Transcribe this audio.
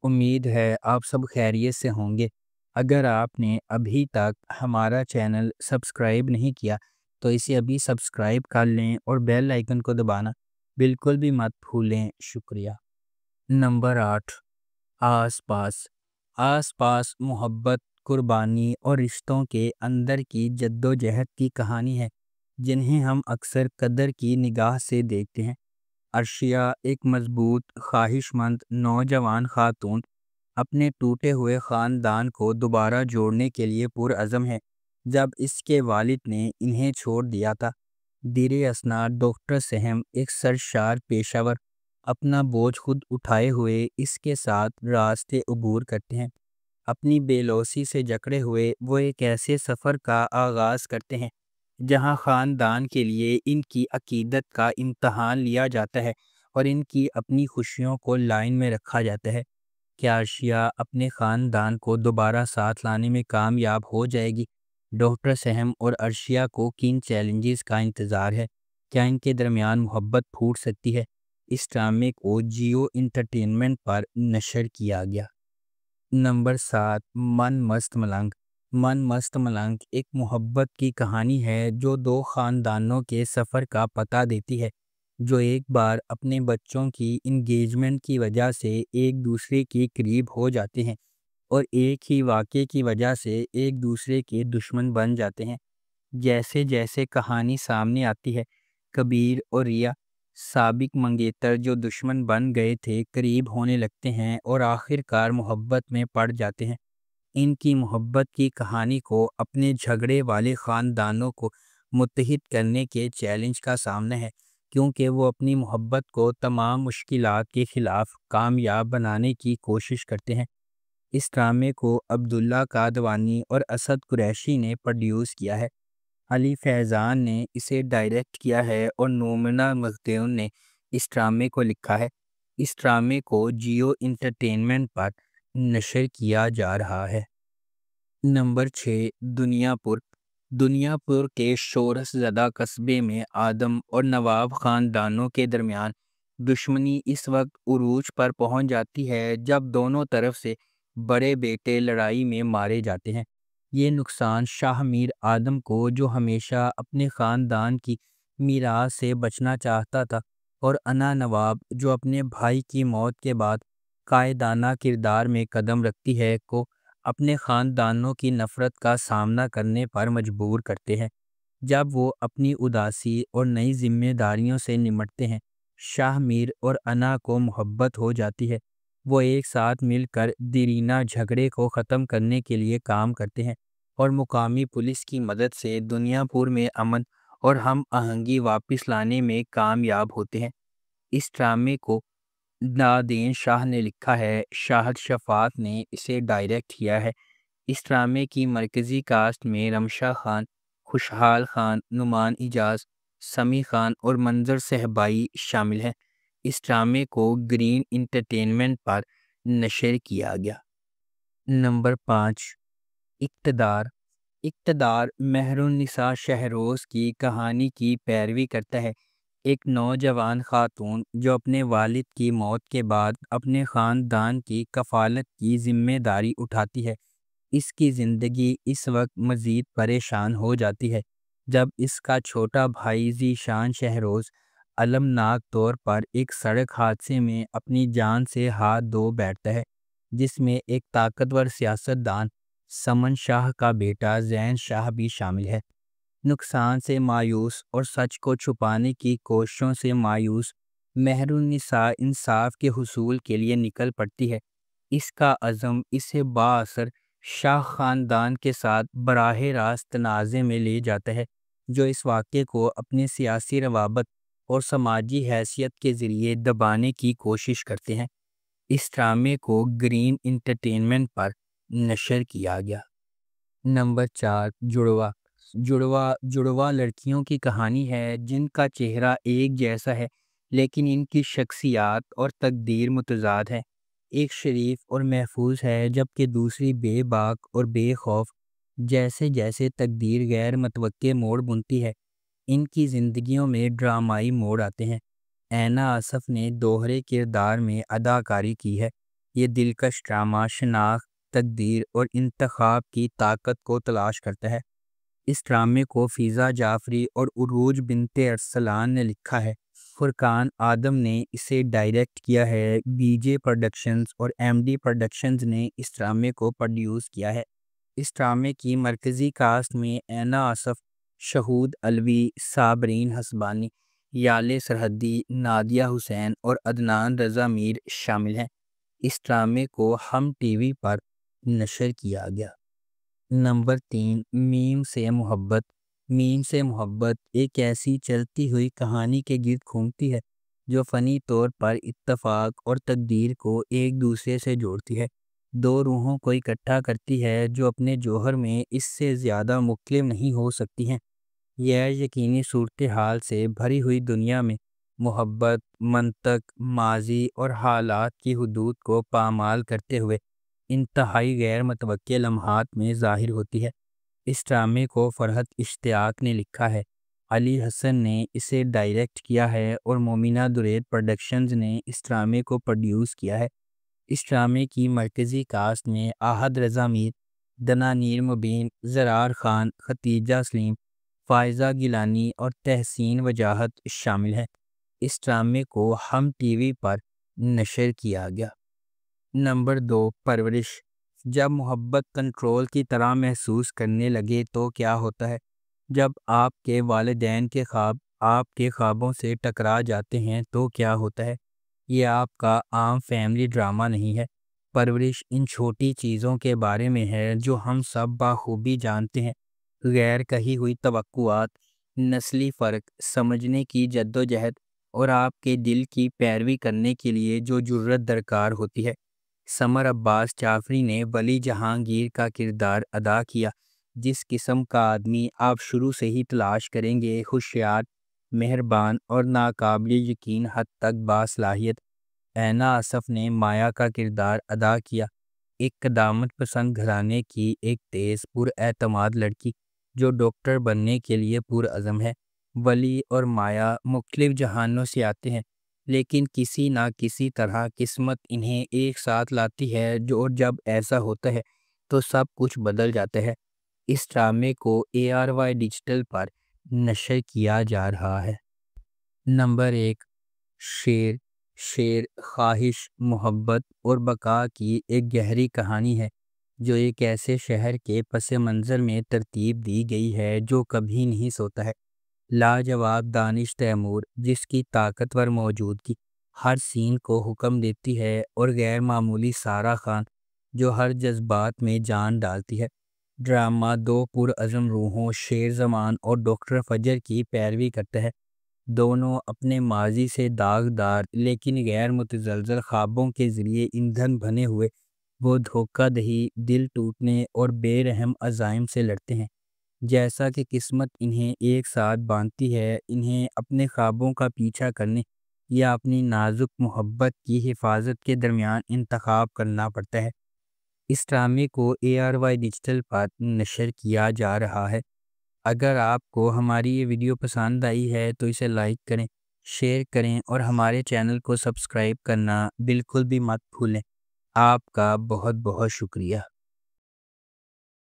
امید ہے آپ سب خیریت سے ہوں گے۔ اگر آپ نے ابھی تک ہمارا چینل سبسکرائب نہیں کیا تو اسے ابھی سبسکرائب کر لیں اور بیل آئیکن کو دبانا بالکل بھی مت بھولیں۔ شکریہ۔ نمبر 8، آس پاس۔ آس پاس محبت، قربانی اور رشتوں کے اندر کی جد و جہد کی کہانی ہے، جنہیں ہم اکثر قدر کی نگاہ سے دیکھتے ہیں۔ عرشیہ ایک مضبوط، خواہش مند نوجوان خاتون اپنے ٹوٹے ہوئے خاندان کو دوبارہ جوڑنے کے لیے پرعزم ہے۔ جب اس کے والد نے انہیں چھوڑ دیا تھا، دیر اثنا ڈاکٹر سہم، ایک سرشار پیشہ ور، اپنا بوجھ خود اٹھائے ہوئے اس کے ساتھ راستے عبور کرتے ہیں۔ اپنی بے لوثی سے جکڑے ہوئے وہ ایک ایسے سفر کا آغاز کرتے ہیں جہاں خاندان کے لیے ان کی عقیدت کا امتحان لیا جاتا ہے اور ان کی اپنی خوشیوں کو لائن میں رکھا جاتا ہے۔ کیا عرشیہ اپنے خاندان کو دوبارہ ساتھ لانے میں کامیاب ہو جائے گی؟ ڈاکٹر سہم اور عرشیہ کو کن چیلنجز کا انتظار ہے؟ کیا ان کے درمیان محبت پھوٹ سکتی ہے؟ اس ڈرامے کو جیو انٹرٹینمنٹ پر نشر کیا گیا۔ نمبر 7، من مست ملنگ۔ من مست ملنگ ایک محبت کی کہانی ہے جو دو خاندانوں کے سفر کا پتہ دیتی ہے، جو ایک بار اپنے بچوں کی انگیجمنٹ کی وجہ سے ایک دوسرے کے قریب ہو جاتے ہیں اور ایک ہی واقعے کی وجہ سے ایک دوسرے کے دشمن بن جاتے ہیں۔ جیسے جیسے کہانی سامنے آتی ہے، کبیر اور ریا، سابق منگیتر جو دشمن بن گئے تھے، قریب ہونے لگتے ہیں اور آخر کار محبت میں پڑ جاتے ہیں۔ ان کی محبت کی کہانی کو اپنے جھگڑے والے خاندانوں کو متحد کرنے کے چیلنج کا سامنا ہے، کیونکہ وہ اپنی محبت کو تمام مشکلات کے خلاف کامیاب بنانے کی کوشش کرتے ہیں۔ اس ڈرامے کو عبداللہ قادوانی اور اسد قریشی نے پروڈیوس کیا ہے۔ علی فیضان نے اسے ڈائریکٹ کیا ہے اور نومنا مخدون نے اس ڈرامے کو لکھا ہے۔ اس ڈرامے کو جیو انٹرٹینمنٹ پر نشر کیا جا رہا ہے۔ نمبر 6، دنیا پور۔ دنیا پور کے شورش زدہ قصبے میں آدم اور نواب خاندانوں کے درمیان دشمنی اس وقت عروج پر پہنچ جاتی ہے جب دونوں طرف سے بڑے بیٹے لڑائی میں مارے جاتے ہیں۔ یہ نقصان شاہ میر آدم کو، جو ہمیشہ اپنے خاندان کی میراث سے بچنا چاہتا تھا، اور انا نواب، جو اپنے بھائی کی موت کے بعد قائدانہ کردار میں قدم رکھتی ہے، کو اپنے خاندانوں کی نفرت کا سامنا کرنے پر مجبور کرتے ہیں۔ جب وہ اپنی اداسی اور نئی ذمہ داریوں سے نمٹتے ہیں، شاہ میر اور انا کو محبت ہو جاتی ہے۔ وہ ایک ساتھ مل کر دیرینہ جھگڑے کو ختم کرنے کے لیے کام کرتے ہیں اور مقامی پولیس کی مدد سے دنیا پور میں امن اور ہم آہنگی واپس لانے میں کامیاب ہوتے ہیں۔ اس ڈرامے کو نادین شاہ نے لکھا ہے، شاہد شفاعت نے اسے ڈائریکٹ کیا ہے۔ اس ڈرامے کی مرکزی کاسٹ میں رمشا خان، خوشحال خان، نعمان اجاز، سمیع خان اور منظر صہبائی شامل ہیں۔ اس ڈرامے کو گرین انٹرٹینمنٹ پر نشر کیا گیا۔ نمبر 5، اقتدار۔ اقتدار مہر النساء شہروز کی کہانی کی پیروی کرتا ہے۔ ایک نوجوان خاتون جو اپنے والد کی موت کے بعد اپنے خاندان کی کفالت کی ذمہ داری اٹھاتی ہے۔ اس کی زندگی اس وقت مزید پریشان ہو جاتی ہے جب اس کا چھوٹا بھائی ذیشان شہروز المناک طور پر ایک سڑک حادثے میں اپنی جان سے ہاتھ دھو بیٹھتا ہے، جس میں ایک طاقتور سیاست دان سمن شاہ کا بیٹا زین شاہ بھی شامل ہے۔ نقصان سے مایوس اور سچ کو چھپانے کی کوششوں سے مایوس، مہر النساء انصاف کے حصول کے لیے نکل پڑتی ہے۔ اس کا عزم اسے بااثر شاہ خاندان کے ساتھ براہ راست تنازع میں لے جاتا ہے، جو اس واقعے کو اپنے سیاسی روابط اور سماجی حیثیت کے ذریعے دبانے کی کوشش کرتے ہیں۔ اس ڈرامے کو گرین انٹرٹینمنٹ پر نشر کیا گیا۔ نمبر 4، جڑواں۔ جڑواں لڑکیوں کی کہانی ہے جن کا چہرہ ایک جیسا ہے لیکن ان کی شخصیات اور تقدیر متضاد ہے۔ ایک شریف اور محفوظ ہے جبکہ دوسری بے باک اور بے خوف۔ جیسے جیسے تقدیر غیر متوقع موڑ بنتی ہے، ان کی زندگیوں میں ڈرامائی موڑ آتے ہیں۔ اینا آصف نے دوہرے کردار میں اداکاری کی ہے۔ یہ دلکش ڈرامہ شناخت، تقدیر اور انتخاب کی طاقت کو تلاش کرتا ہے۔ اس ڈرامے کو فضا جعفری اور عروج بنت ارسلان نے لکھا ہے۔ فرقان آدم نے اسے ڈائریکٹ کیا ہے۔ بی جے پروڈکشنز اور ایم ڈی پروڈکشنز نے اس ڈرامے کو پروڈیوس کیا ہے۔ اس ڈرامے کی مرکزی کاسٹ میں اینا آصف، شہود علوی، صابرین حسبانی، یالے سرحدی، نادیہ حسین اور عدنان رضا میر شامل ہیں۔ اس ڈرامے کو ہم ٹی وی پر نشر کیا گیا۔ نمبر 3، میم سے محبت۔ میم سے محبت ایک ایسی چلتی ہوئی کہانی کے گرد گھومتی ہے جو فنی طور پر اتفاق اور تقدیر کو ایک دوسرے سے جوڑتی ہے، دو روحوں کو اکٹھا کرتی ہے جو اپنے جوہر میں اس سے زیادہ مختلف نہیں ہو سکتی ہیں۔ یہ یقینی صورتحال سے بھری ہوئی دنیا میں محبت، منطق، ماضی اور حالات کی حدود کو پامال کرتے ہوئے انتہائی غیر متوقع لمحات میں ظاہر ہوتی ہے۔ اس ڈرامے کو فرحت اشتیاق نے لکھا ہے، علی حسن نے اسے ڈائریکٹ کیا ہے اور مومنہ درید پروڈکشنز نے اس ڈرامے کو پروڈیوس کیا ہے۔ اس ڈرامے کی مرکزی کاسٹ میں احد رضا میر، دنانیر مبین، زرار خان، ختیجہ سلیم، فائزہ گیلانی اور تحسین وجاہت شامل ہیں۔ اس ڈرامے کو ہم ٹی وی پر نشر کیا گیا۔ نمبر 2، پرورش۔ جب محبت کنٹرول کی طرح محسوس کرنے لگے تو کیا ہوتا ہے؟ جب آپ کے والدین کے خواب آپ کے خوابوں سے ٹکرا جاتے ہیں تو کیا ہوتا ہے؟ یہ آپ کا عام فیملی ڈرامہ نہیں ہے۔ پرورش ان چھوٹی چیزوں کے بارے میں ہے جو ہم سب بخوبی جانتے ہیں، غیر کہی ہوئی توقعات، نسلی فرق، سمجھنے کی جدوجہد اور آپ کے دل کی پیروی کرنے کے لیے جو جرأت درکار ہوتی ہے۔ سمر عباس جعفری نے ولی جہانگیر کا کردار ادا کیا۔ جس قسم کا آدمی آپ شروع سے ہی تلاش کریں گے، ہوشیار، مہربان اور ناقابل یقین حد تک باصلاحیت۔ اینا آصف نے مایا کا کردار ادا کیا، ایک قدامت پسند گھرانے کی ایک تیز پر اعتماد لڑکی جو ڈاکٹر بننے کے لیے پرعزم ہے۔ ولی اور مایا مختلف جہانوں سے آتے ہیں، لیکن کسی نہ کسی طرح قسمت انہیں ایک ساتھ لاتی ہے اور جب ایسا ہوتا ہے تو سب کچھ بدل جاتا ہے۔ اس ڈرامے کو ARY ڈیجیٹل پر نشر کیا جا رہا ہے۔ نمبر 1، شیر۔ شیر خواہش، محبت اور بقا کی ایک گہری کہانی ہے جو ایک ایسے شہر کے پس منظر میں ترتیب دی گئی ہے جو کبھی نہیں سوتا ہے۔ لاجواب دانش تیمور، جس کی طاقتور موجودگی ہر سین کو حکم دیتی ہے، اور غیر معمولی سارہ خان جو ہر جذبات میں جان ڈالتی ہے۔ ڈرامہ دو پرعزم روحوں شیر زمان اور ڈاکٹر فجر کی پیروی کرتا ہے۔ دونوں اپنے ماضی سے داغدار لیکن غیر متزلزل خوابوں کے ذریعے ایندھن بنے ہوئے وہ دھوکہ دہی، دل ٹوٹنے اور بے رحم عزائم سے لڑتے ہیں۔ جیسا کہ قسمت انہیں ایک ساتھ باندھتی ہے، انہیں اپنے خوابوں کا پیچھا کرنے یا اپنی نازک محبت کی حفاظت کے درمیان انتخاب کرنا پڑتا ہے۔ اس ڈرامے کو ARY ڈیجیٹل پر نشر کیا جا رہا ہے۔ اگر آپ کو ہماری یہ ویڈیو پسند آئی ہے تو اسے لائک کریں، شیئر کریں اور ہمارے چینل کو سبسکرائب کرنا بالکل بھی مت بھولیں۔ آپ کا بہت بہت شکریہ۔